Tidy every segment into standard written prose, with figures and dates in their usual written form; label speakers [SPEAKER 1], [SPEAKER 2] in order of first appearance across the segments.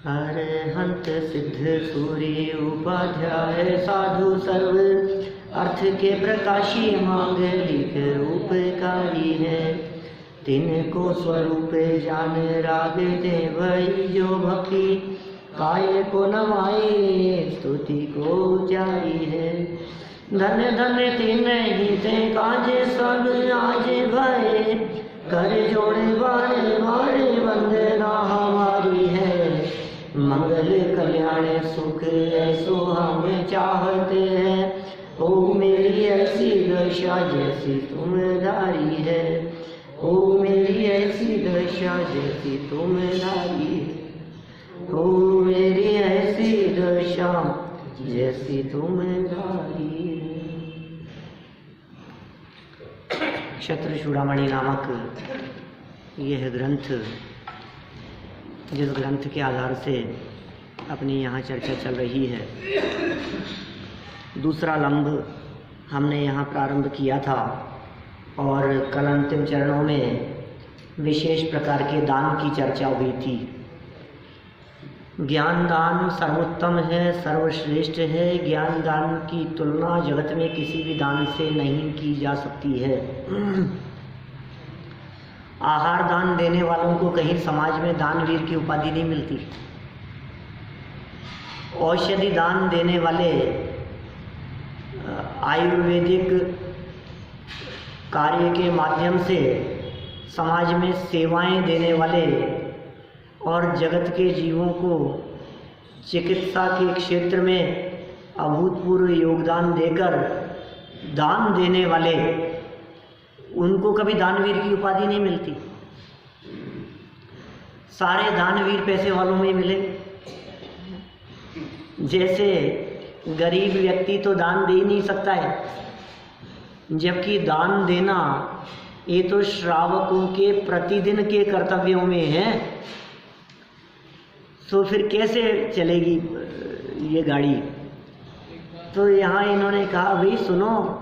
[SPEAKER 1] अरहंत सिद्ध सूर्य उपाध्याय साधु सर्व अर्थ के प्रकाशी मांगलिक उपकारी है। तिनको स्वरूप जान राग दे वही जो भक्ति काय को नवाए स्तुति को जारी है। धन धन तीन ही ते काजे सब आज भय कर जोड़े बारे बारे वंदना हमारी है। मंगल कल्याण सुख ऐसो हम चाहते हैं। ओ मेरी ऐसी दशा जैसी तुम्हारी है। ओ मेरी ऐसी दशा जैसी तुम्हारी है। ओ मेरी ऐसी दशा जैसी तुम्हारी है। क्षत्र चूड़ामणि नामक यह ग्रंथ, जिस ग्रंथ के आधार से अपनी यहाँ चर्चा चल रही है, दूसरा लंब हमने यहाँ प्रारंभ किया था और कल अंतिम चरणों में विशेष प्रकार के दान की चर्चा हुई थी। ज्ञान दान सर्वोत्तम है, सर्वश्रेष्ठ है। ज्ञान दान की तुलना जगत में किसी भी दान से नहीं की जा सकती है। आहार दान देने वालों को कहीं समाज में दानवीर की उपाधि नहीं मिलती। औषधि दान देने वाले, आयुर्वेदिक कार्य के माध्यम से समाज में सेवाएं देने वाले और जगत के जीवों को चिकित्सा के क्षेत्र में अभूतपूर्व योगदान देकर दान देने वाले, उनको कभी दानवीर की उपाधि नहीं मिलती। सारे दानवीर पैसे वालों में मिले। जैसे गरीब व्यक्ति तो दान दे ही नहीं सकता है, जबकि दान देना ये तो श्रावकों के प्रतिदिन के कर्तव्यों में है। तो फिर कैसे चलेगी ये गाड़ी? तो यहाँ इन्होंने कहा, भाई सुनो,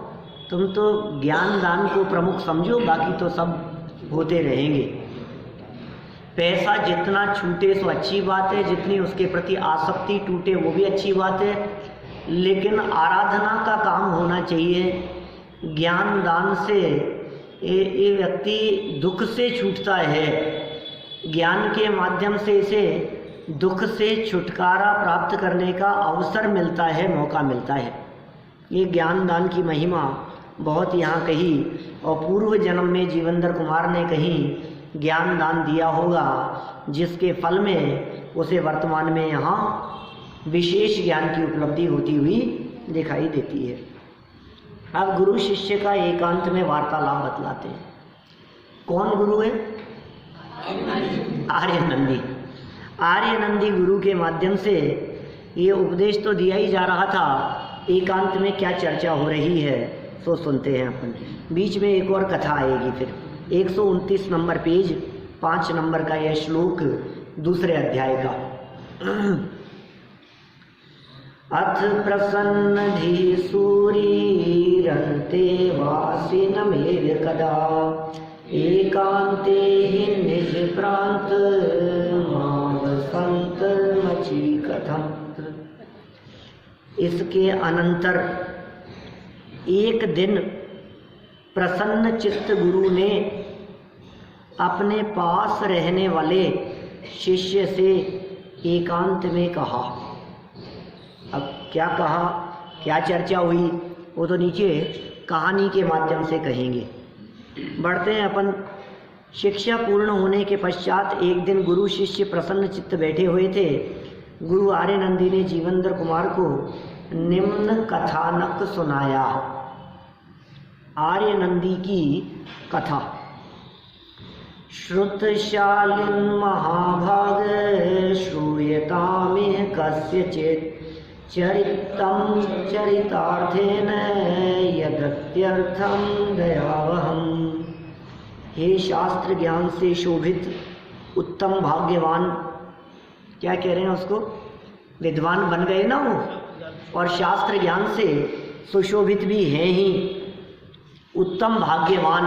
[SPEAKER 1] तुम तो ज्ञान दान को प्रमुख समझो, बाकी तो सब होते रहेंगे। पैसा जितना छूटे सो अच्छी बात है, जितनी उसके प्रति आसक्ति टूटे वो भी अच्छी बात है, लेकिन आराधना का काम होना चाहिए। ज्ञान दान से ये व्यक्ति दुख से छूटता है। ज्ञान के माध्यम से इसे दुख से छुटकारा प्राप्त करने का अवसर मिलता है, मौका मिलता है। ये ज्ञान दान की महिमा बहुत यहाँ कही, और पूर्व जन्म में जीवेंद्र कुमार ने कहीं ज्ञान दान दिया होगा, जिसके फल में उसे वर्तमान में यहाँ विशेष ज्ञान की उपलब्धि होती हुई दिखाई देती है। अब गुरु शिष्य का एकांत में वार्तालाप बतलाते हैं। कौन गुरु है? आर्यनंदी। आर्यनंदी गुरु के माध्यम से ये उपदेश तो दिया ही जा रहा था, एकांत में क्या चर्चा हो रही है सो सुनते हैं अपन। बीच में एक और कथा आएगी। फिर 129 नंबर पेज, 5 नंबर का यह श्लोक दूसरे अध्याय का। अथ प्रसन्नधि सूरीरन्ते वासिनमेव कदा एकांते हि निज प्रांत मावसंत मची कथम। इसके अनंतर एक दिन प्रसन्न चित्त गुरु ने अपने पास रहने वाले शिष्य से एकांत में कहा। अब क्या कहा, क्या चर्चा हुई, वो तो नीचे कहानी के माध्यम से कहेंगे। बढ़ते हैं अपन। शिक्षा पूर्ण होने के पश्चात एक दिन गुरु शिष्य प्रसन्न चित्त बैठे हुए थे। गुरु आर्यनंदी ने जीवेंद्र कुमार को निम्न कथानक सुनाया। आर्यनंदी की कथा। श्रुतशालिन महाभाग श्रूयतामे कस्यचित् चरितं चरितार्थेन यदत्यर्थं दयावहम। हे शास्त्र ज्ञान से शोभित उत्तम भाग्यवान, क्या कह रहे हैं उसको? विद्वान बन गए ना वो, और शास्त्र ज्ञान से सुशोभित भी हैं ही। उत्तम भाग्यवान,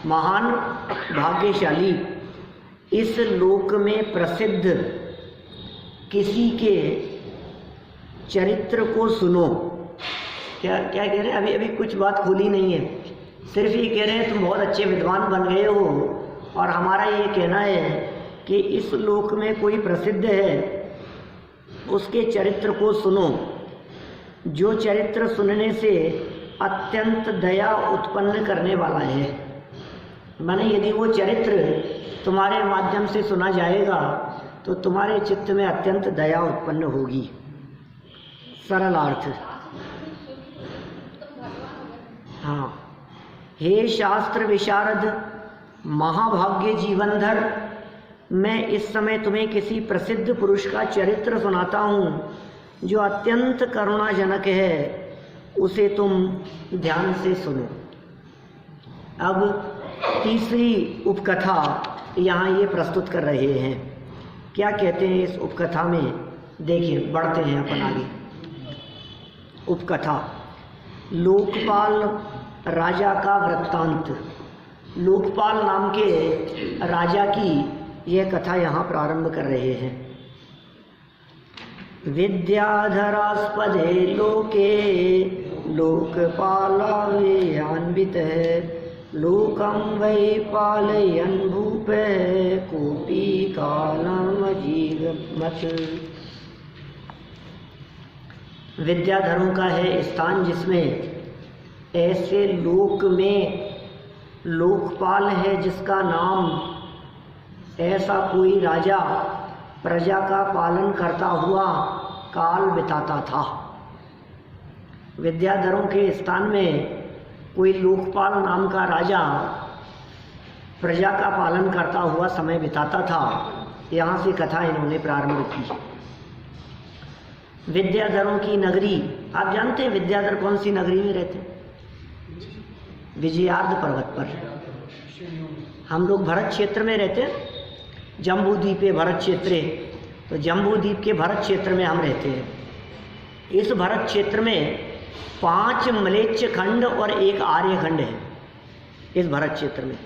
[SPEAKER 1] महान भाग्यशाली, इस लोक में प्रसिद्ध किसी के चरित्र को सुनो। क्या क्या कह रहे हैं? अभी अभी कुछ बात खुली नहीं है, सिर्फ ये कह रहे हैं तुम बहुत अच्छे विद्वान बन गए हो और हमारा ये कहना है कि इस लोक में कोई प्रसिद्ध है, उसके चरित्र को सुनो, जो चरित्र सुनने से अत्यंत दया उत्पन्न करने वाला है। माने यदि वो चरित्र तुम्हारे माध्यम से सुना जाएगा तो तुम्हारे चित्त में अत्यंत दया उत्पन्न होगी। सरल अर्थ। हाँ, हे शास्त्र विशारद महाभाग्य जीवनधर, मैं इस समय तुम्हें किसी प्रसिद्ध पुरुष का चरित्र सुनाता हूँ जो अत्यंत करुणाजनक है, उसे तुम ध्यान से सुनो। अब तीसरी उपकथा यहाँ ये प्रस्तुत कर रहे हैं। क्या कहते हैं इस उपकथा में? देखिए, बढ़ते हैं अपन आगे। उपकथा, लोकपाल राजा का वृत्तांत। लोकपाल नाम के राजा की यह कथा यहाँ प्रारंभ कर रहे हैं। विद्याधरास्पदे लोके लोकपालान्वित लोकं वै पालयन् भूपे कोपि कालमजीवत्। विद्याधरों का है स्थान जिसमें ऐसे लोक में लोकपाल है जिसका नाम, ऐसा कोई राजा प्रजा का पालन करता हुआ काल बिताता था। विद्याधरों के स्थान में कोई लोकपाल नाम का राजा प्रजा का पालन करता हुआ समय बिताता था। यहाँ से कथा इन्होंने प्रारंभ की। विद्याधरों की नगरी, आप जानते हैं विद्याधर कौन सी नगरी में रहते? विजयार्ध पर्वत पर। हम लोग भरत क्षेत्र में रहते हैं, जम्बू द्वीप है भरत क्षेत्र है, तो जम्बू द्वीप के भरत क्षेत्र में हम रहते हैं। इस भरत क्षेत्र में 5 म्लेच्छ खंड और 1 आर्य खंड है इस भरत क्षेत्र में।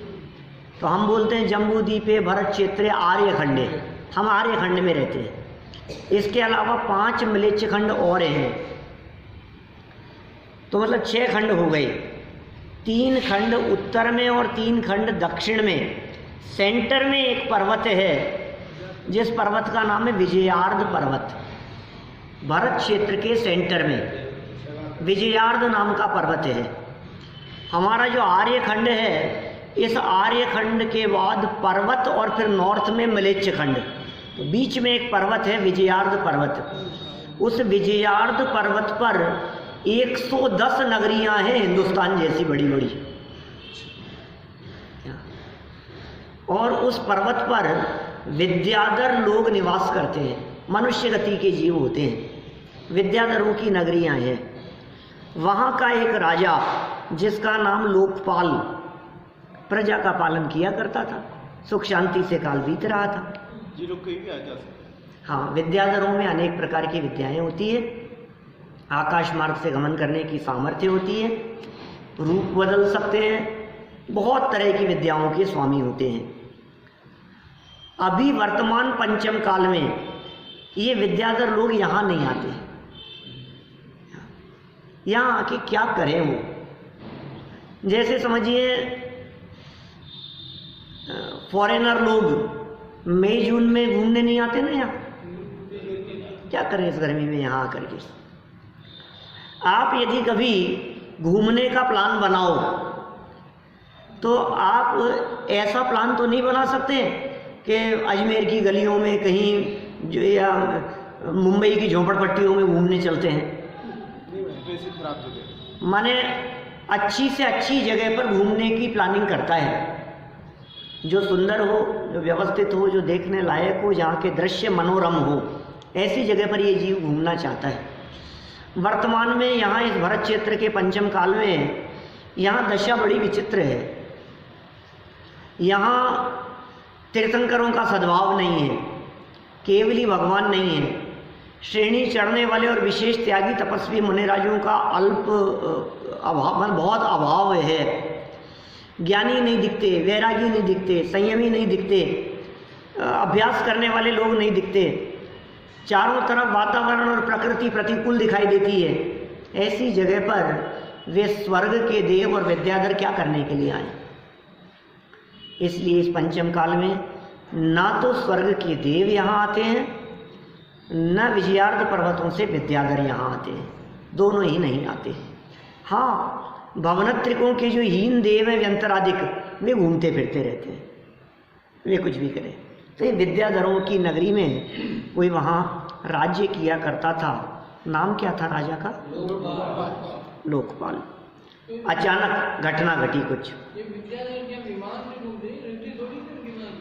[SPEAKER 1] तो हम बोलते हैं जम्बू द्वीप है भरत क्षेत्र आर्य खंड है, हम आर्य खंड में रहते हैं। इसके अलावा 5 म्लेच्छ खंड और हैं, तो मतलब 6 खंड हो गए। 3 खंड उत्तर में और 3 खंड दक्षिण में। सेंटर में एक पर्वत है जिस पर्वत का नाम है विजयार्ध पर्वत। भरत क्षेत्र के सेंटर में विजयार्ध नाम का पर्वत है। हमारा जो आर्य खंड है, इस आर्य खंड के बाद पर्वत और फिर नॉर्थ में म्लेच्छ खंड, तो बीच में एक पर्वत है विजयार्ध पर्वत। उस विजयार्ध पर्वत पर 110 नगरियां हैं हिंदुस्तान जैसी बड़ी बड़ी, और उस पर्वत पर विद्याधर लोग निवास करते हैं, मनुष्य गति के जीव होते हैं। विद्याधरों की नगरियां हैं। वहाँ का एक राजा जिसका नाम लोकपाल प्रजा का पालन किया करता था, सुख शांति से काल बीत रहा था। हाँ, विद्याधरों में अनेक प्रकार की विद्याएं होती है। आकाश मार्ग से गमन करने की सामर्थ्य होती है, रूप बदल सकते हैं, बहुत तरह की विद्याओं के स्वामी होते हैं। अभी वर्तमान पंचम काल में ये विद्याधर लोग यहाँ नहीं आते। यहाँ आके क्या करें वो? जैसे समझिए फॉरेनर लोग मई जून में घूमने नहीं आते ना यहाँ, क्या करें इस गर्मी में यहाँ आकर के? आप यदि कभी घूमने का प्लान बनाओ तो आप ऐसा प्लान तो नहीं बना सकते कि अजमेर की गलियों में कहीं जो या मुंबई की झोपड़पट्टियों में घूमने चलते हैं। माने अच्छी से अच्छी जगह पर घूमने की प्लानिंग करता है, जो सुंदर हो, जो व्यवस्थित हो, जो देखने लायक हो, जहाँ के दृश्य मनोरम हो, ऐसी जगह पर ये जीव घूमना चाहता है। वर्तमान में यहाँ इस भरत क्षेत्र के पंचम काल में यहाँ दशा बड़ी विचित्र है। यहाँ तीर्थंकरों का सद्भाव नहीं है, केवली भगवान नहीं है। श्रेणी चढ़ने वाले और विशेष त्यागी तपस्वी मुनिराजों का अल्प अभाव, बहुत अभाव है। ज्ञानी नहीं दिखते, वैरागी नहीं दिखते, संयमी नहीं दिखते, अभ्यास करने वाले लोग नहीं दिखते। चारों तरफ वातावरण और प्रकृति प्रतिकूल दिखाई देती है, ऐसी जगह पर वे स्वर्ग के देव और विद्याधर क्या करने के लिए आए? इसलिए इस पंचम काल में ना तो स्वर्ग के देव यहाँ आते हैं, न विजयार्थ पर्वतों से विद्याधर यहाँ आते हैं, दोनों ही नहीं आते हैं। हाँ, भवनत्रिकों के जो हीन देव हैं व्यंतरादिक, वे घूमते फिरते रहते हैं, वे कुछ भी करें। तो ये विद्याधरों की नगरी में कोई वहाँ राज्य किया करता था। नाम क्या था राजा का? लोकपाल। अचानक घटना घटी कुछ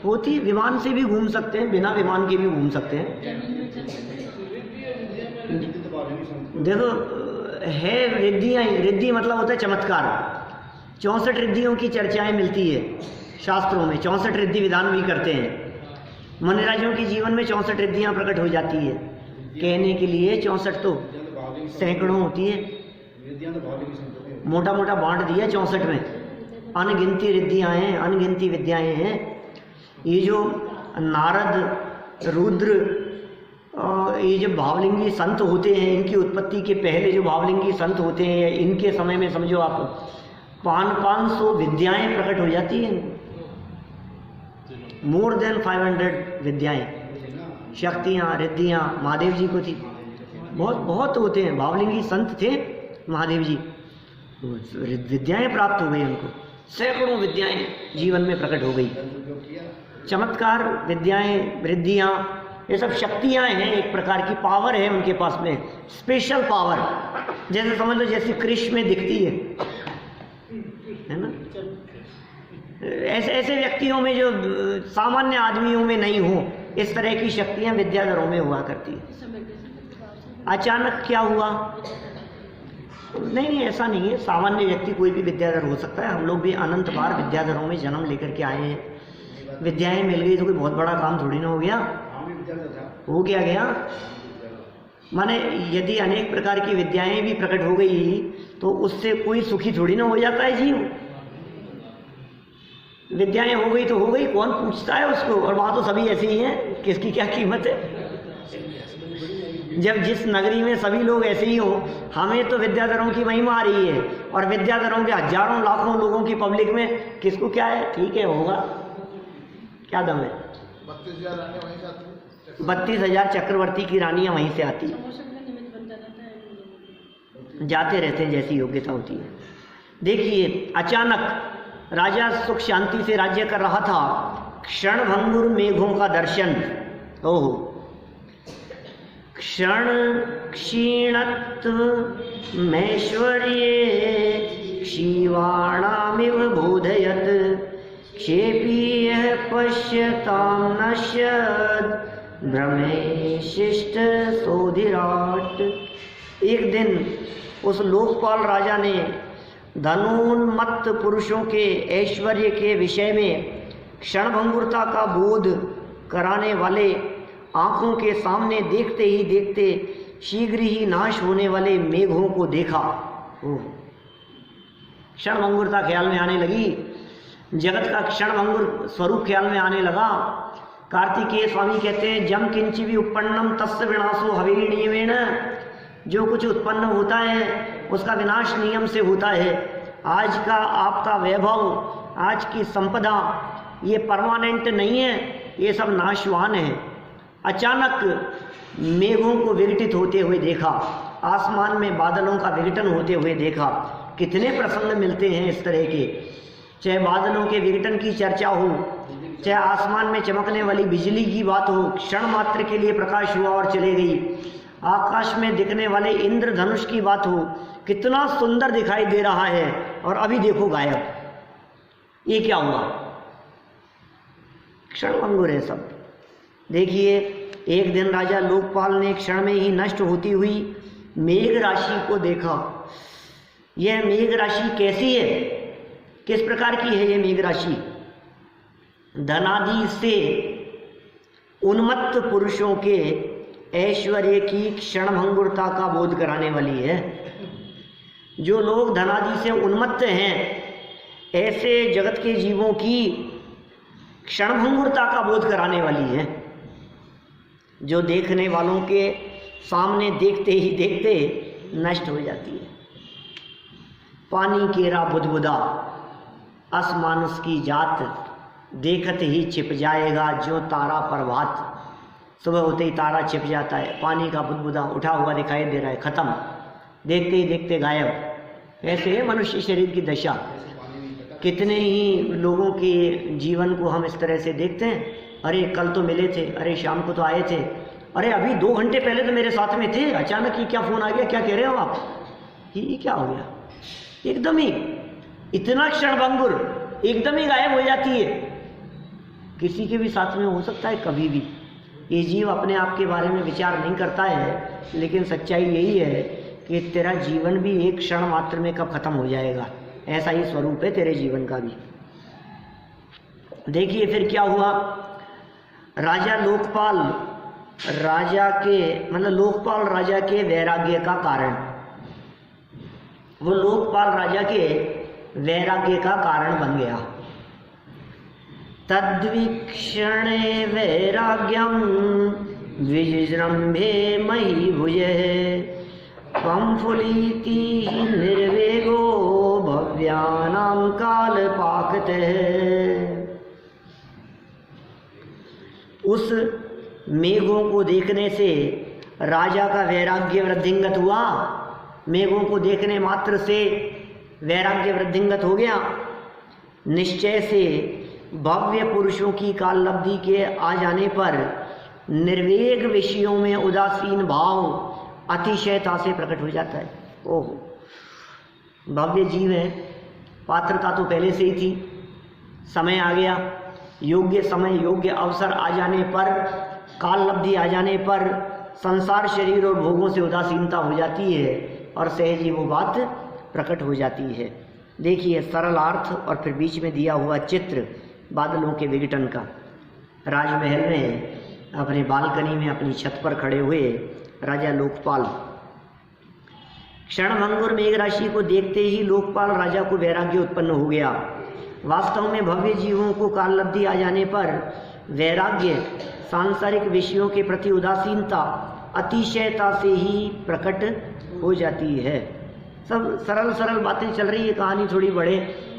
[SPEAKER 1] होती, विमान से भी घूम सकते हैं, बिना विमान के भी घूम सकते हैं। देखो, है रिद्धियाँ, रिद्धि मतलब होता है चमत्कार। 64 रिद्धियों की चर्चाएं मिलती है शास्त्रों में, 64 रिद्धि विधान भी करते हैं। मुनिराजों के जीवन में 64 रिद्धियाँ प्रकट हो जाती है। कहने के लिए 64 तो सैकड़ों होती है, मोटा मोटा बांट दिया 64 में। अनगिनती रिद्धियाँ हैं, अनगिनती विद्याएं हैं। ये जो नारद, रुद्र, ये जो भावलिंगी संत होते हैं, इनकी उत्पत्ति के पहले जो भावलिंगी संत होते हैं, इनके समय में समझो आप 500 विद्याएं प्रकट हो जाती हैं। मोर देन 500 विद्याएं, शक्तियाँ, रिद्धियाँ महादेव जी को थी। बहुत बहुत होते हैं, भावलिंगी संत थे महादेव जी, विद्याएं प्राप्त हो गई उनको, सैकड़ों विद्याएं जीवन में प्रकट हो गई। चमत्कार, विद्याएं, रिद्धियाँ, ये सब शक्तियाँ हैं, एक प्रकार की पावर है उनके पास में, स्पेशल पावर। जैसे समझ लो जैसे कृष्ण में दिखती है ना, ऐसे ऐसे व्यक्तियों में जो सामान्य आदमियों में नहीं हो, इस तरह की शक्तियाँ विद्याधरों में हुआ करती है। अचानक क्या हुआ? नहीं, ऐसा नहीं है, सामान्य व्यक्ति कोई भी विद्याधर हो सकता है। हम लोग भी अनंत बार विद्याधरों में जन्म लेकर के आए हैं। विद्याएं मिल गई तो कोई बहुत बड़ा काम थोड़ी ना हो गया, हो गया। माने यदि अनेक प्रकार की विद्याएं भी प्रकट हो गई तो उससे कोई सुखी थोड़ी ना हो जाता है जीव। विद्याएं हो गई तो हो गई, कौन पूछता है उसको? और वहाँ तो सभी ऐसे ही हैं, किसकी क्या कीमत है? जब जिस नगरी में सभी लोग ऐसे ही हो, हमें तो विद्याधरों की महिमा आ रही है, और विद्याधरों के हजारों लाखों लोगों की पब्लिक में किसको क्या है? ठीक है, होगा, क्या दम है? 32,000 चक्रवर्ती की रानियां वहीं से आती, जाते रहते हैं जैसी योग्यता होती है। देखिए, अचानक राजा सुख शांति से राज्य कर रहा था, क्षणभंगुर मेघों का दर्शन। ओहो, क्षण क्षीणत्व मैश्वर्ये शिवाणामिव बोधयत् क्षेपीय पश्यतां नश्यत् भ्रमे शिष्ट सोधिराट। एक दिन उस लोकपाल राजा ने धनोन्मत्त पुरुषों के ऐश्वर्य के विषय में क्षणभंगुरता का बोध कराने वाले, आंखों के सामने देखते ही देखते शीघ्र ही नाश होने वाले मेघों को देखा। क्षणभंगुरता ख्याल में आने लगी, जगत का क्षणभंगुर स्वरूप ख्याल में आने लगा। कार्तिकेय स्वामी कहते हैं, जम किंचि भी उत्पन्नम तस्य विनाशो हवेरी नियमेन। जो कुछ उत्पन्न होता है उसका विनाश नियम से होता है। आज का आपका वैभव, आज की संपदा, ये परमानेंट नहीं है, ये सब नाशवान है। अचानक मेघों को विघटित होते हुए देखा, आसमान में बादलों का विघटन होते हुए देखा। कितने प्रसंग मिलते हैं इस तरह के, चाहे बादलों के विघटन की चर्चा हो, चाहे आसमान में चमकने वाली बिजली की बात हो, क्षण मात्र के लिए प्रकाश हुआ और चले गई, आकाश में दिखने वाले इंद्रधनुष की बात हो, कितना सुंदर दिखाई दे रहा है और अभी देखो गायब। ये क्या हुआ? क्षणभंगुर है सब। देखिए, एक दिन राजा लोकपाल ने क्षण में ही नष्ट होती हुई मेघ राशि को देखा। यह मेघ राशि कैसी है, किस प्रकार की है? यह मेघ राशि धनादि से उन्मत्त पुरुषों के ऐश्वर्य की क्षणभंगुरता का बोध कराने वाली है। जो लोग धनादि से उन्मत्त हैं, ऐसे जगत के जीवों की क्षणभंगुरता का बोध कराने वाली है। जो देखने वालों के सामने देखते ही देखते नष्ट हो जाती है। पानी केरा बुदबुदा अस मानुष की जात, देखत ही छिप जाएगा जो तारा प्रभात। सुबह होते ही तारा छिप जाता है, पानी का बुदबुदा उठा हुआ दिखाई दे रहा है, खत्म, देखते ही देखते गायब। ऐसे है मनुष्य शरीर की दशा। कितने ही लोगों के जीवन को हम इस तरह से देखते हैं, अरे कल तो मिले थे, अरे शाम को तो आए थे, अरे अभी 2 घंटे पहले तो मेरे साथ में थे, अचानक ही क्या फ़ोन आ गया, क्या कह रहे हो आप, ये क्या हो गया, एकदम ही इतना क्षणभंगुर, एकदम ही गायब हो जाती है। किसी के भी साथ में हो सकता है कभी भी। ये जीव अपने आप के बारे में विचार नहीं करता है, लेकिन सच्चाई यही है कि तेरा जीवन भी एक क्षण मात्र में कब खत्म हो जाएगा, ऐसा ही स्वरूप है तेरे जीवन का भी। देखिए फिर क्या हुआ। राजा लोकपाल राजा के वैराग्य का कारण, वो लोकपाल राजा के वैराग्य का कारण बन गया। तद्वीक्षणे वैराग्यम विजृंभे मही भुजे, पंफुलीति निर्वेगो भव्यानां कालपाकते। उस मेघों को देखने से राजा का वैराग्य वृद्धिंगत हुआ। मेघों को देखने मात्र से वैराग्य वृद्धिंगत हो गया। निश्चय से भव्य पुरुषों की काललब्धि के आ जाने पर निर्वेग विषयों में उदासीन भाव अतिशयता से प्रकट हो जाता है। ओह, भव्य जीव है, पात्रता तो पहले से ही थी, समय आ गया, योग्य समय योग्य अवसर आ जाने पर, काललब्धि आ जाने पर संसार शरीर और भोगों से उदासीनता हो जाती है और सहज ही वो बात प्रकट हो जाती है। देखिए सरल अर्थ और फिर बीच में दिया हुआ चित्र बादलों के विघटन का। राजमहल में अपने बालकनी में अपनी छत पर खड़े हुए राजा लोकपाल क्षणभंगुर मेघ राशि को देखते ही लोकपाल राजा को वैराग्य उत्पन्न हो गया। वास्तव में भव्य जीवों को काललब्धि आ जाने पर वैराग्य सांसारिक विषयों के प्रति उदासीनता अतिशयता से ही प्रकट हो जाती है। सब सरल सरल बातें चल रही है, कहानी थोड़ी बढ़े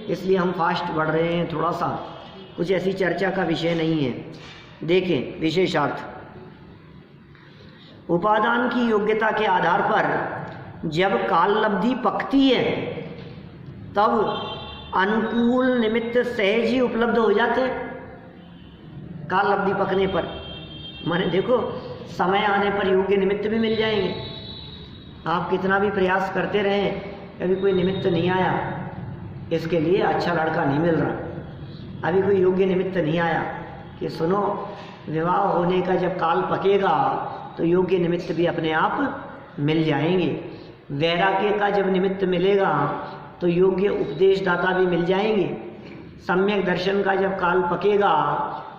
[SPEAKER 1] इसलिए हम फास्ट बढ़ रहे हैं, थोड़ा सा कुछ ऐसी चर्चा का विषय नहीं है। देखें विशेषार्थ, उपादान की योग्यता के आधार पर जब काललब्धि पकती है तब अनुकूल निमित्त सहज ही उपलब्ध हो जाते हैं। काललब्धि पकने पर माने देखो समय आने पर योग्य निमित्त भी मिल जाएंगे। आप कितना भी प्रयास करते रहें, कभी कोई निमित्त नहीं आया, इसके लिए अच्छा लड़का नहीं मिल रहा, अभी कोई योग्य निमित्त नहीं आया कि सुनो विवाह होने का जब काल पकेगा तो योग्य निमित्त भी अपने आप मिल जाएंगे। वैराग्य का जब निमित्त मिलेगा तो योग्य उपदेशदाता भी मिल जाएंगे। सम्यक दर्शन का जब काल पकेगा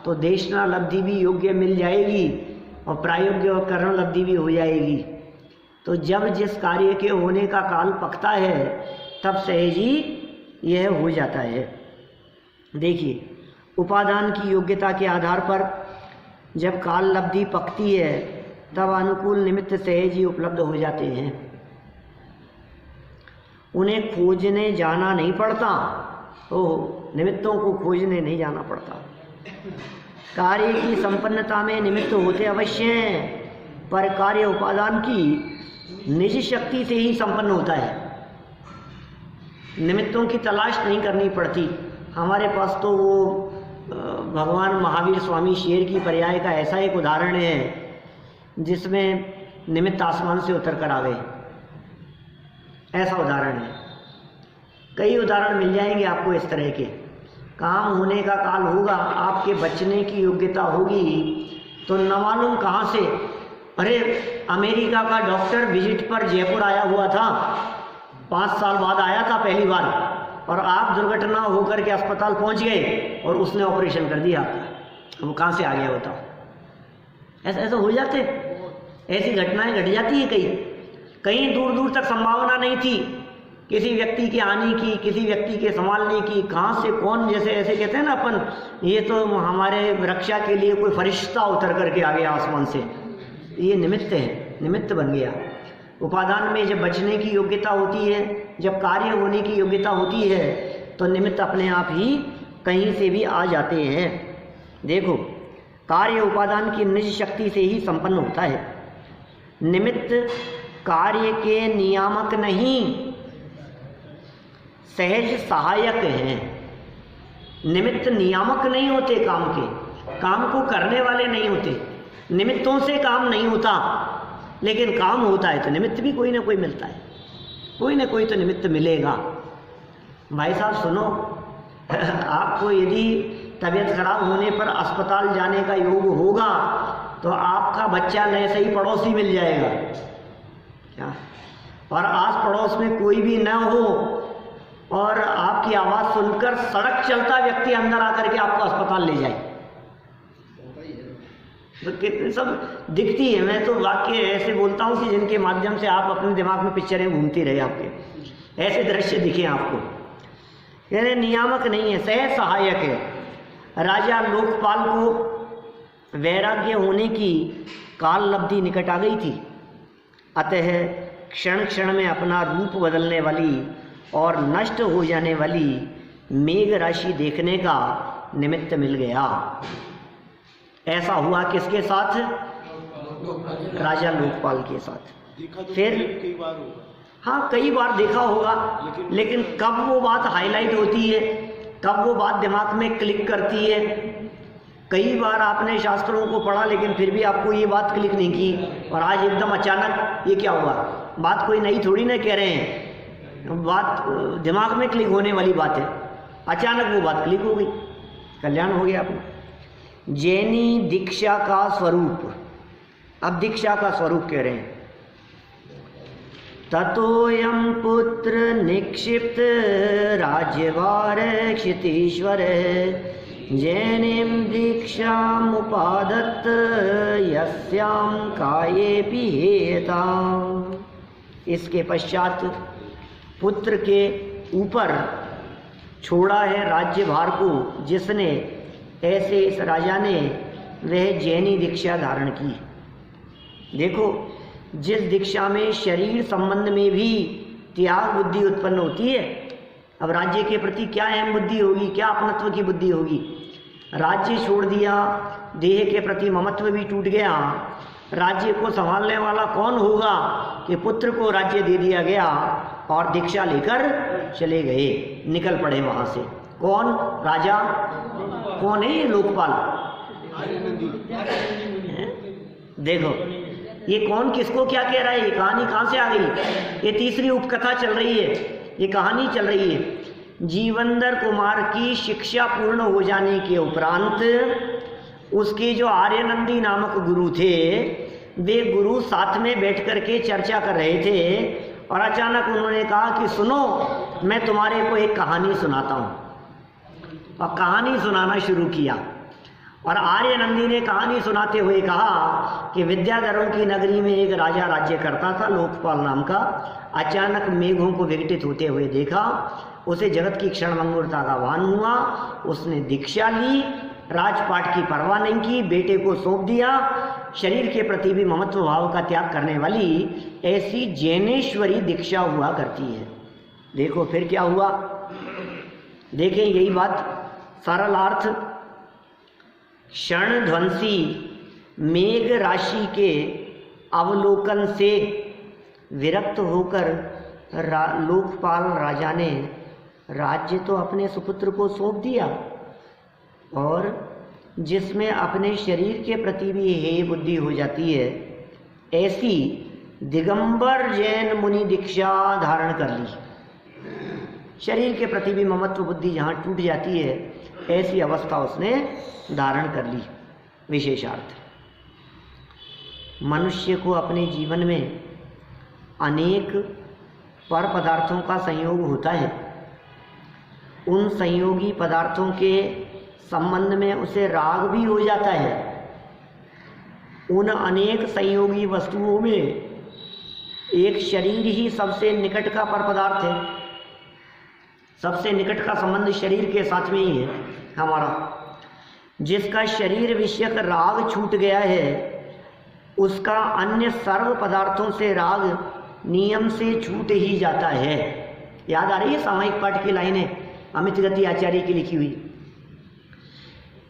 [SPEAKER 1] तो देशना लब्धि भी योग्य मिल जाएगी और प्रायोग्य और करण लब्धि भी हो जाएगी। तो जब जिस कार्य के होने का काल पकता है तब सहज ही यह हो जाता है। देखिए उपादान की योग्यता के आधार पर जब काल लब्धि पकती है तब अनुकूल निमित्त सहज ही उपलब्ध हो जाते हैं। उन्हें खोजने जाना नहीं पड़ता, ओह निमित्तों को खोजने नहीं जाना पड़ता। कार्य की संपन्नता में निमित्त होते अवश्य हैं, पर कार्य उपादान की निज शक्ति से ही संपन्न होता है। निमित्तों की तलाश नहीं करनी पड़ती। हमारे पास तो वो भगवान महावीर स्वामी शेर की पर्याय का ऐसा एक उदाहरण है जिसमें निमित्त आसमान से उतर कर आवे, ऐसा उदाहरण है। कई उदाहरण मिल जाएंगे आपको इस तरह के। काम होने का काल होगा, आपके बचने की योग्यता होगी तो न मालूम कहाँ से, अरे अमेरिका का डॉक्टर विजिट पर जयपुर आया हुआ था, 5 साल बाद आया था पहली बार, और आप दुर्घटना होकर के अस्पताल पहुंच गए और उसने ऑपरेशन कर दिया। वो कहाँ से आ गया बताओ? ऐसा हो जाते, ऐसी घटनाएं घट जाती है। कहीं दूर दूर तक संभावना नहीं थी किसी व्यक्ति के आने की, किसी व्यक्ति के संभालने की, कहाँ से कौन, जैसे ऐसे कहते हैं ना अपन, ये तो हमारे रक्षा के लिए कोई फरिश्ता उतर करके आ गया आसमान से, ये निमित्त है, निमित्त बन गया। उपादान में जब बचने की योग्यता होती है, जब कार्य होने की योग्यता होती है, तो निमित्त अपने आप ही कहीं से भी आ जाते हैं। देखो, कार्य उपादान की निज शक्ति से ही संपन्न होता है। निमित्त कार्य के नियामक नहीं, सहज सहायक हैं। निमित्त नियामक नहीं होते काम के, काम को करने वाले नहीं होते। निमित्तों से काम नहीं होता, लेकिन काम होता है तो निमित्त भी कोई ना कोई मिलता है, कोई ना कोई तो निमित्त मिलेगा। भाई साहब सुनो, आपको यदि तबीयत खराब होने पर अस्पताल जाने का योग होगा तो आपका बच्चा नए से ही पड़ोसी मिल जाएगा क्या, और आस पड़ोस में कोई भी न हो और आपकी आवाज़ सुनकर सड़क चलता व्यक्ति अंदर आकर के आपको अस्पताल ले जाए, तो कितने सब दिखती है। मैं तो वाक्य ऐसे बोलता हूँ कि जिनके माध्यम से आप अपने दिमाग में पिक्चरें घूमती रहे, आपके ऐसे दृश्य दिखे आपको। यानी नियामक नहीं है, सहज सहायक है। राजा लोकपाल को वैराग्य होने की काल लब्धि निकट आ गई थी, अतः क्षण क्षण में अपना रूप बदलने वाली और नष्ट हो जाने वाली मेघ राशि देखने का निमित्त मिल गया। ऐसा हुआ किसके साथ? राजा लोकपाल के साथ। फिर
[SPEAKER 2] कई बार होगा,
[SPEAKER 1] हाँ कई बार देखा होगा, लेकिन कब वो बात हाईलाइट होती है, कब वो बात दिमाग में क्लिक करती है। कई बार आपने शास्त्रों को पढ़ा लेकिन फिर भी आपको ये बात क्लिक नहीं की, और आज एकदम अचानक ये क्या हुआ। बात कोई नई थोड़ी ना कह रहे हैं, बात दिमाग में क्लिक होने वाली बात है। अचानक वो बात क्लिक हो गई, कल्याण हो गया अपना। जैनी दीक्षा का स्वरूप, अब दीक्षा का स्वरूप कह रहे हैं। ततोयम पुत्र निक्षिप्त राज्यभार क्षितीश्वर जैनिम दीक्षामुपादत्त यस्याम कायेपि हेता। इसके पश्चात पुत्र के ऊपर छोड़ा है राज्यभार को जिसने, ऐसे इस राजा ने वह जैनी दीक्षा धारण की। देखो, जिस दीक्षा में शरीर संबंध में भी त्याग बुद्धि उत्पन्न होती है, अब राज्य के प्रति क्या अहम बुद्धि होगी, क्या अपनत्व की बुद्धि होगी। राज्य छोड़ दिया, देह के प्रति ममत्व भी टूट गया। राज्य को संभालने वाला कौन होगा कि पुत्र को राज्य दे दिया गया और दीक्षा लेकर चले गए, निकल पड़े वहां से। कौन? राजा। कौन है ये? लोकपाल। देखो ये कौन किसको क्या कह रहा है, ये कहानी कहाँ से आ गई। ये तीसरी उपकथा चल रही है, ये कहानी चल रही है। जीवंदर कुमार की शिक्षा पूर्ण हो जाने के उपरांत उसके जो आर्यनंदी नामक गुरु थे, वे गुरु साथ में बैठ करके चर्चा कर रहे थे, और अचानक उन्होंने कहा कि सुनो, मैं तुम्हारे को एक कहानी सुनाता हूँ। और कहानी सुनाना शुरू किया, और आर्यनंदी ने कहानी सुनाते हुए कहा कि विद्याधरों की नगरी में एक राजा राज्य करता था, लोकपाल नाम का। अचानक मेघों को विघटित होते हुए देखा, उसे जगत की क्षणभंगुरता का भान हुआ। उसने दीक्षा ली, राजपाट की परवाह नहीं की, बेटे को सौंप दिया। शरीर के प्रति भी ममत्व भाव का त्याग करने वाली ऐसी जैनेश्वरी दीक्षा हुआ करती है। देखो फिर क्या हुआ, देखें यही बात, सरल अर्थ। क्षण ध्वंसी मेघ राशि के अवलोकन से विरक्त होकर लोकपाल राजा ने राज्य तो अपने सुपुत्र को सौंप दिया, और जिसमें अपने शरीर के प्रति भी हेय बुद्धि हो जाती है, ऐसी दिगंबर जैन मुनि दीक्षा धारण कर ली। शरीर के प्रति भी ममत्व बुद्धि जहाँ टूट जाती है, ऐसी अवस्था उसने धारण कर ली। विशेषार्थ, मनुष्य को अपने जीवन में अनेक पर पदार्थों का संयोग होता है। उन संयोगी पदार्थों के संबंध में उसे राग भी हो जाता है। उन अनेक संयोगी वस्तुओं में एक शरीर ही सबसे निकट का पर पदार्थ है। सबसे निकट का संबंध शरीर के साथ में ही है हमारा। जिसका शरीर विषयक राग छूट गया है, उसका अन्य सर्व पदार्थों से राग नियम से छूट ही जाता है। याद आ रही है सामयिक पाठ की लाइनें अमित गति आचार्य की लिखी हुई।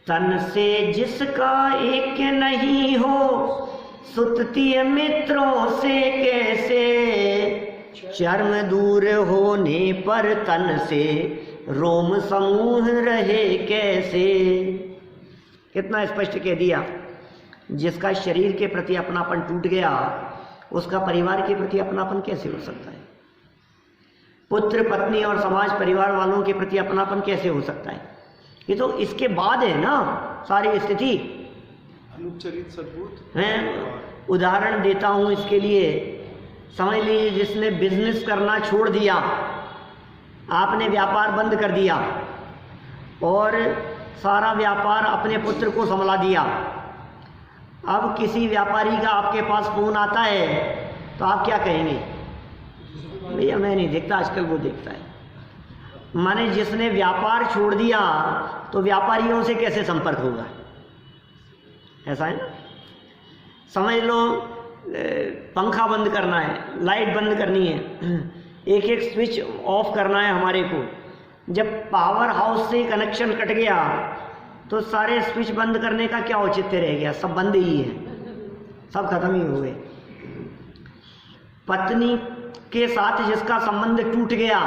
[SPEAKER 1] तन से जिसका एक नहीं हो, सुततीय मित्रों से कैसे, चर्म दूर होने पर तन से रोम समूह रहे कैसे। कितना स्पष्ट कह दिया, जिसका शरीर के प्रति अपनापन टूट गया, उसका परिवार के प्रति अपनापन कैसे हो सकता है? पुत्र पत्नी और समाज परिवार वालों के प्रति अपनापन कैसे हो सकता है? ये तो इसके बाद है ना सारी स्थिति।
[SPEAKER 2] अनुचरित सद्बुद्ध
[SPEAKER 1] हैं, उदाहरण देता हूं इसके लिए। समझ लीजिए जिसने बिजनेस करना छोड़ दिया, आपने व्यापार बंद कर दिया और सारा व्यापार अपने पुत्र को संभाला दिया। अब किसी व्यापारी का आपके पास फोन आता है तो आप क्या कहेंगे? भैया मैं नहीं देखता, आजकल वो देखता है। माने जिसने व्यापार छोड़ दिया तो व्यापारियों से कैसे संपर्क होगा? ऐसा है ना। समझ लो पंखा बंद करना है, लाइट बंद करनी है, एक एक स्विच ऑफ करना है हमारे को। जब पावर हाउस से कनेक्शन कट गया तो सारे स्विच बंद करने का क्या औचित्य रह गया? सब बंद ही है, सब खत्म ही हो गए। पत्नी के साथ जिसका संबंध टूट गया,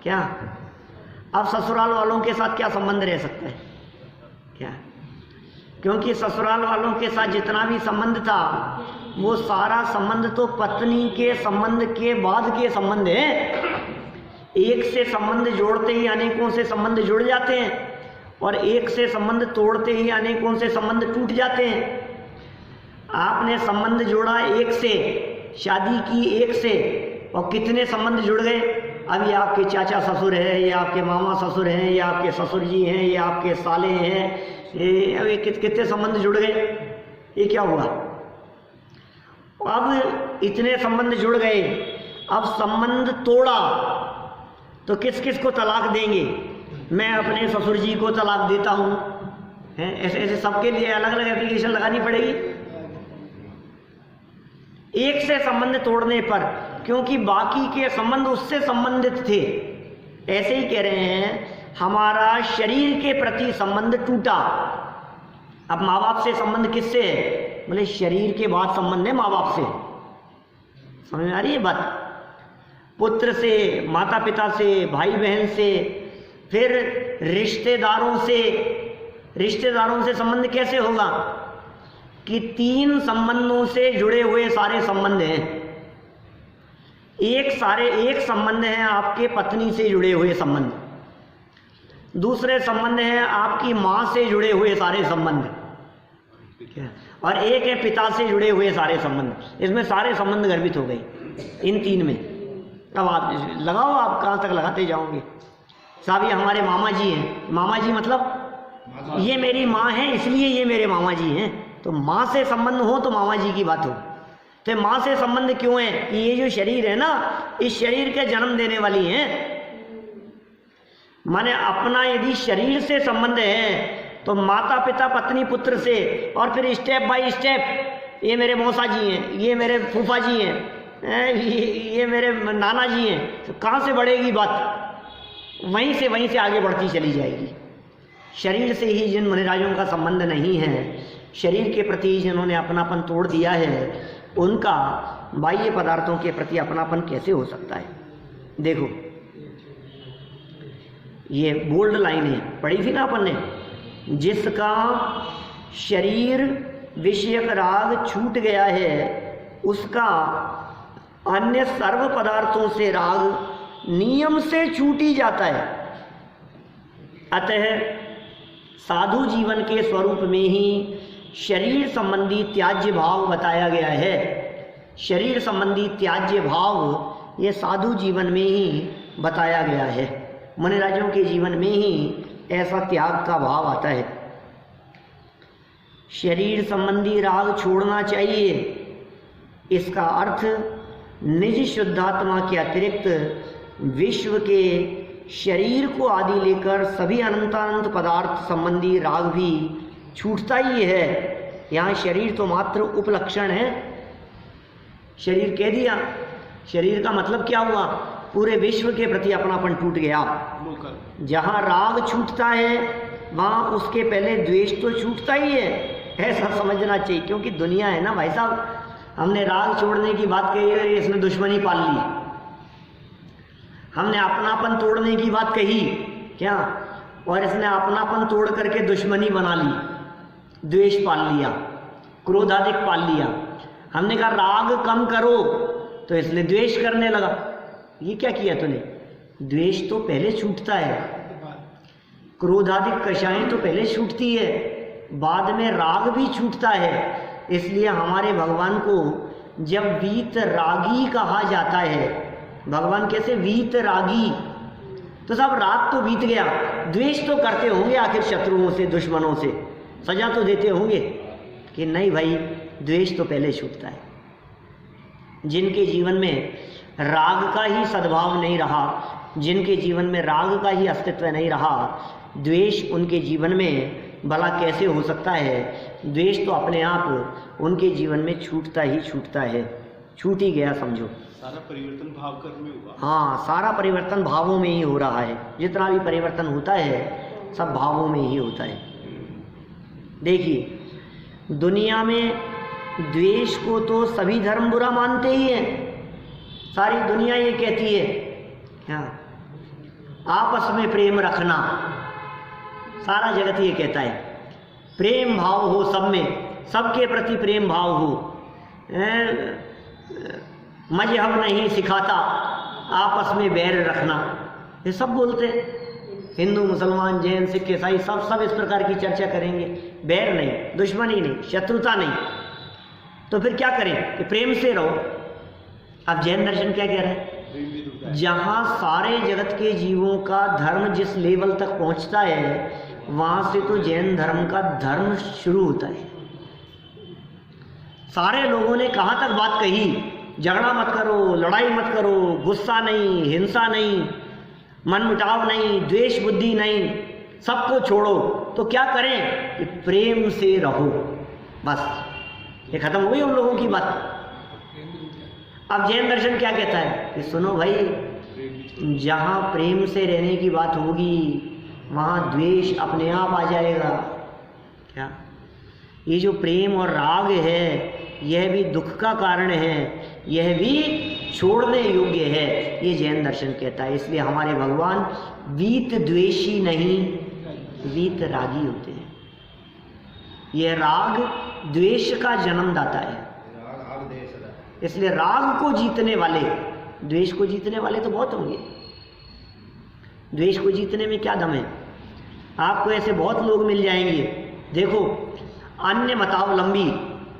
[SPEAKER 1] क्या अब ससुराल वालों के साथ क्या संबंध रह सकता है? क्या? क्योंकि ससुराल वालों के साथ जितना भी संबंध था वो सारा संबंध तो पत्नी के संबंध के बाद के संबंध है। एक से संबंध जोड़ते ही अनेकों से संबंध जुड़ जाते हैं और एक से संबंध तोड़ते ही अनेकों से संबंध टूट जाते हैं। आपने संबंध जोड़ा एक से, शादी की एक से, और कितने संबंध जुड़ गए? अब ये आपके चाचा ससुर हैं, ये आपके मामा ससुर हैं, ये आपके ससुर जी हैं, ये आपके साले हैं, ये कितने संबंध जुड़ गए? ये क्या हुआ? अब इतने संबंध जुड़ गए, अब संबंध तोड़ा तो किस किस को तलाक देंगे? मैं अपने ससुर जी को तलाक देता हूं, हैं? ऐसे ऐसे सबके लिए अलग अलग एप्लीकेशन लगानी पड़ेगी एक से संबंध तोड़ने पर, क्योंकि बाकी के संबंध उससे संबंधित थे। ऐसे ही कह रहे हैं, हमारा शरीर के प्रति संबंध टूटा। अब माँ बाप से संबंध किससे है? बोले शरीर के बाद संबंध है माँ बाप से। समझ में आ रही है बात? पुत्र से, माता पिता से, भाई बहन से, फिर रिश्तेदारों से। रिश्तेदारों से संबंध कैसे होगा? कि तीन संबंधों से जुड़े हुए सारे संबंध हैं। एक संबंध है आपके पत्नी से जुड़े हुए संबंध, दूसरे संबंध है आपकी माँ से जुड़े हुए सारे संबंध, और एक है पिता से जुड़े हुए सारे संबंध। इसमें सारे संबंध गर्भित हो गए इन तीन में। अब आप लगाओ, आप कहाँ तक लगाते जाओगे? साहब ये हमारे मामा जी हैं। मामा जी मतलब ये मेरी माँ है इसलिए ये मेरे मामा जी हैं। तो माँ से संबंध हो तो मामा जी की बात हो। तो माँ से संबंध क्यों है? कि ये जो शरीर है ना, इस शरीर के जन्म देने वाली हैं। माने अपना यदि शरीर से संबंध है तो माता पिता पत्नी पुत्र से, और फिर स्टेप बाय स्टेप ये मेरे मौसा जी हैं, ये मेरे फूफा जी हैं, ये मेरे नाना जी हैं। तो कहाँ से बढ़ेगी बात? वहीं से आगे बढ़ती चली जाएगी। शरीर से ही जिन मुनिराजों का संबंध नहीं है, शरीर के प्रति जिन्होंने अपनापन तोड़ दिया है, उनका बाह्य पदार्थों के प्रति अपनापन कैसे हो सकता है? देखो ये बोल्ड लाइन है, पढ़ी थी ना अपन ने। जिसका शरीर विषयक राग छूट गया है, उसका अन्य सर्व पदार्थों से राग नियम से छूट ही जाता है। अतः साधु जीवन के स्वरूप में ही शरीर संबंधी त्याज्य भाव बताया गया है। शरीर संबंधी त्याज्य भाव ये साधु जीवन में ही बताया गया है। मुनिराजों के जीवन में ही ऐसा त्याग का भाव आता है। शरीर संबंधी राग छोड़ना चाहिए, इसका अर्थ निज शुद्धात्मा के अतिरिक्त विश्व के शरीर को आदि लेकर सभी अनंतानंत पदार्थ संबंधी राग भी छूटता ही है। यहाँ शरीर तो मात्र उपलक्षण है। शरीर कह दिया, शरीर का मतलब क्या हुआ? पूरे विश्व के प्रति अपनापन टूट गया। जहाँ राग छूटता है वहाँ उसके पहले द्वेष तो छूटता ही है, ऐसा समझना चाहिए। क्योंकि दुनिया है ना भाई साहब, हमने राग छोड़ने की बात कही है, इसने दुश्मनी पाल ली। हमने अपनापन तोड़ने की बात कही क्या, और इसने अपनापन तोड़ करके दुश्मनी बना ली, द्वेष पाल लिया, क्रोध आदिक पाल लिया। हमने कहा राग कम करो तो इसने द्वेष करने लगा। ये क्या किया तूने? द्वेष तो पहले छूटता है, क्रोध आदि कषाएं तो पहले छूटती है, बाद में राग भी छूटता है। इसलिए हमारे भगवान को जब वीत रागी कहा जाता है, भगवान कैसे वीत रागी, तो सब राग तो बीत गया, द्वेष तो करते होंगे आखिर शत्रुओं से, दुश्मनों से सजा तो देते होंगे कि नहीं भाई, द्वेष तो पहले छूटता है। जिनके जीवन में राग का ही सद्भाव नहीं रहा, जिनके जीवन में राग का ही अस्तित्व नहीं रहा, द्वेष उनके जीवन में भला कैसे हो सकता है? द्वेष तो अपने आप उनके जीवन में छूटता ही छूटता है, छूट ही गया समझो।
[SPEAKER 2] सारा परिवर्तन भाव कर्म में हुआ।
[SPEAKER 1] हाँ, सारा परिवर्तन भावों में ही हो रहा है। जितना भी परिवर्तन होता है सब भावों में ही होता है। देखिए, दुनिया में द्वेष को तो सभी धर्म बुरा मानते ही हैं। सारी दुनिया ये कहती है क्या, आपस में प्रेम रखना, सारा जगत ये कहता है प्रेम भाव हो सब में, सबके प्रति प्रेम भाव हो। मजहब नहीं सिखाता आपस में बैर रखना, ये सब बोलते हैं। हिंदू, मुसलमान, जैन, सिख, ईसाई सब इस प्रकार की चर्चा करेंगे। बैर नहीं, दुश्मनी नहीं, शत्रुता नहीं, तो फिर क्या करें कि प्रेम से रहो। अब जैन दर्शन क्या कह रहे हैं? जहाँ सारे जगत के जीवों का धर्म जिस लेवल तक पहुँचता है वहाँ से तो जैन धर्म का धर्म शुरू होता है। सारे लोगों ने कहाँ तक बात कही, झगड़ा मत करो, लड़ाई मत करो, गुस्सा नहीं, हिंसा नहीं, मनमुटाव नहीं, द्वेष बुद्धि नहीं, सबको छोड़ो। तो क्या करें कि प्रेम से रहो, बस ये खत्म हो गई उन लोगों की बात। अब जैन दर्शन क्या कहता है कि सुनो भाई, जहाँ प्रेम से रहने की बात होगी वहाँ द्वेष अपने आप आ जाएगा। क्या ये जो प्रेम और राग है यह भी दुख का कारण है, यह भी छोड़ने योग्य है, ये जैन दर्शन कहता है। इसलिए हमारे भगवान वीत द्वेषी नहीं, वीत रागी होते हैं। यह राग द्वेष का जन्मदाता है। इसलिए राग को जीतने वाले, द्वेष को जीतने वाले तो बहुत होंगे। द्वेष को जीतने में क्या दम है? आपको ऐसे बहुत लोग मिल जाएंगे। देखो, अन्य मतावलंबी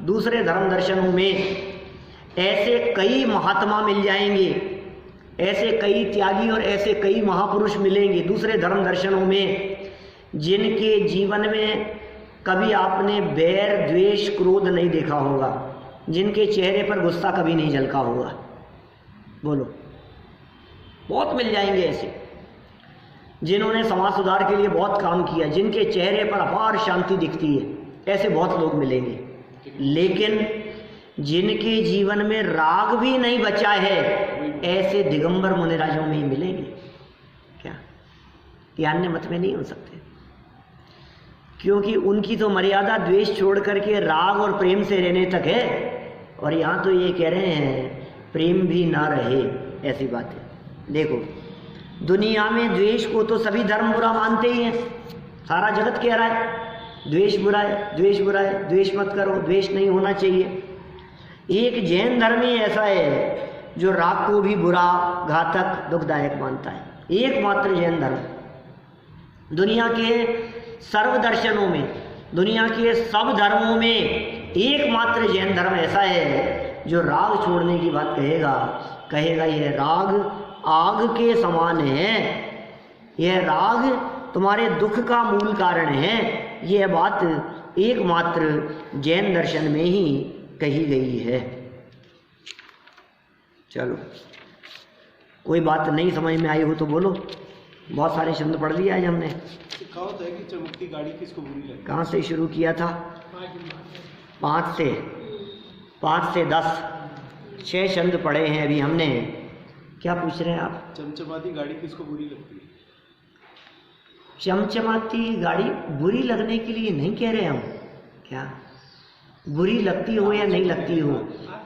[SPEAKER 1] दूसरे धर्म दर्शनों में ऐसे कई महात्मा मिल जाएंगे, ऐसे कई त्यागी और ऐसे कई महापुरुष मिलेंगे दूसरे धर्म दर्शनों में, जिनके जीवन में कभी आपने बैर, द्वेष, क्रोध नहीं देखा होगा, जिनके चेहरे पर गुस्सा कभी नहीं झलका होगा। बोलो, बहुत मिल जाएंगे ऐसे, जिन्होंने समाज सुधार के लिए बहुत काम किया, जिनके चेहरे पर अपार शांति दिखती है, ऐसे बहुत लोग मिलेंगे। लेकिन जिनके जीवन में राग भी नहीं बचा है, ऐसे दिगंबर मुनिराजों में ही मिलेंगे। क्या ये अन्य मत में नहीं हो सकते? क्योंकि उनकी तो मर्यादा द्वेष छोड़ करके राग और प्रेम से रहने तक है, और यहाँ तो ये कह रहे हैं प्रेम भी ना रहे, ऐसी बात है। देखो, दुनिया में द्वेष को तो सभी धर्म बुरा मानते ही हैं। सारा जगत कह रहा है द्वेष बुरा है, द्वेष बुरा है, द्वेष मत करो, द्वेष नहीं होना चाहिए। एक जैन धर्म ही ऐसा है जो राग को भी बुरा, घातक, दुखदायक मानता है। एकमात्र जैन धर्म दुनिया के सर्व दर्शनों में, दुनिया के सब धर्मों में एकमात्र जैन धर्म ऐसा है जो राग छोड़ने की बात कहेगा यह राग आग के समान है, यह राग तुम्हारे दुख का मूल कारण है। यह बात एकमात्र जैन दर्शन में ही कही गई है। चलो, कोई बात नहीं समझ में आई हो तो बोलो। बहुत सारे शब्द पढ़ लिया आज हमने।
[SPEAKER 2] कहा होता है कि चमकती गाड़ी किसको बुरी लगती है?
[SPEAKER 1] कहाँ से शुरू किया था? 5 से 10 6 छंद पढ़े हैं अभी हमने। क्या पूछ रहे हैं आप?
[SPEAKER 2] चमचमाती गाड़ी किसको बुरी लगती है?
[SPEAKER 1] चमचमाती गाड़ी बुरी लगने के लिए नहीं कह रहे हम। क्या बुरी लगती हो या नहीं लगती हो,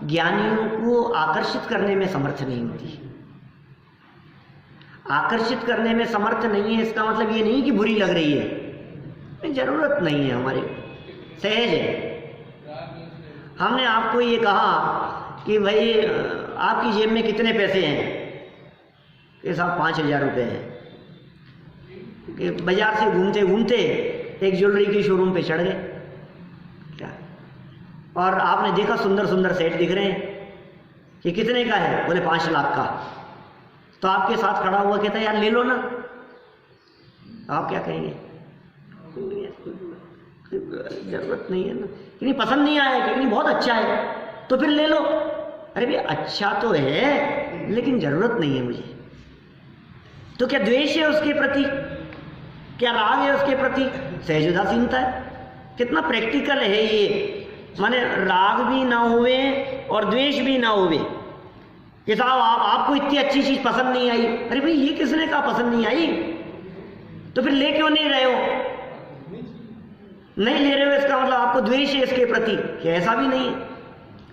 [SPEAKER 1] ज्ञानियों को आकर्षित करने में समर्थ नहीं होती। आकर्षित करने में समर्थ नहीं है इसका मतलब ये नहीं कि बुरी लग रही है, जरूरत नहीं है, हमारे सहज है। हमने आपको ये कहा कि भाई आपकी जेब में कितने पैसे हैं, कि साहब 5,000 रुपये हैं। कि बाजार से घूमते घूमते एक ज्वेलरी की शोरूम पे चढ़ गए, क्या, और आपने देखा सुंदर सुंदर सेट दिख रहे हैं कि कितने का है, बोले 5 लाख का। तो आपके साथ खड़ा हुआ कहता है यार ले लो ना, आप क्या कहेंगे? जरूरत नहीं है ना, कि पसंद नहीं आया, कि बहुत अच्छा है तो फिर ले लो। अरे भाई अच्छा तो है लेकिन जरूरत नहीं है मुझे। तो क्या द्वेष है उसके प्रति, क्या राग है उसके प्रति? सहज उदासीनता है। कितना प्रैक्टिकल है ये, माने राग भी ना हुए और द्वेष भी ना हुए कि साहब आपको इतनी अच्छी चीज पसंद नहीं आई। अरे भाई ये किसने कहा पसंद नहीं आई? तो फिर ले क्यों नहीं रहे हो? नहीं ले रहे हो इसका मतलब आपको द्वेष है इसके प्रति, कि ऐसा भी नहीं है।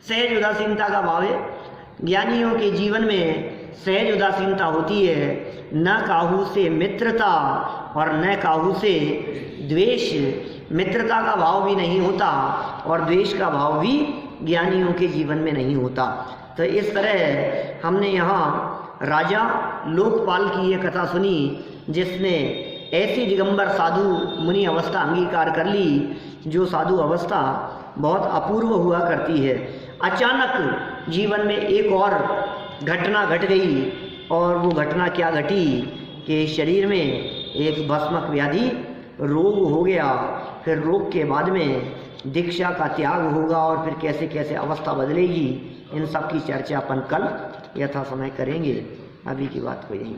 [SPEAKER 1] सहज उदासीनता का भाव है। ज्ञानियों के जीवन में सहज उदासीनता होती है, न काहू से मित्रता और न काहू से द्वेष। मित्रता का भाव भी नहीं होता और द्वेष का भाव भी ज्ञानियों के जीवन में नहीं होता। तो इस तरह हमने यहाँ राजा लोकपाल की ये कथा सुनी, जिसने ऐसी दिगंबर साधु मुनि अवस्था अंगीकार कर ली, जो साधु अवस्था बहुत अपूर्व हुआ करती है। अचानक जीवन में एक और घटना घट गई, और वो घटना क्या घटी कि शरीर में एक भस्मक व्याधि रोग हो गया। फिर रोग के बाद में दीक्षा का त्याग होगा और फिर कैसे कैसे अवस्था बदलेगी, इन सब की चर्चा अपन कल यथा समय करेंगे। अभी की बात को यहीं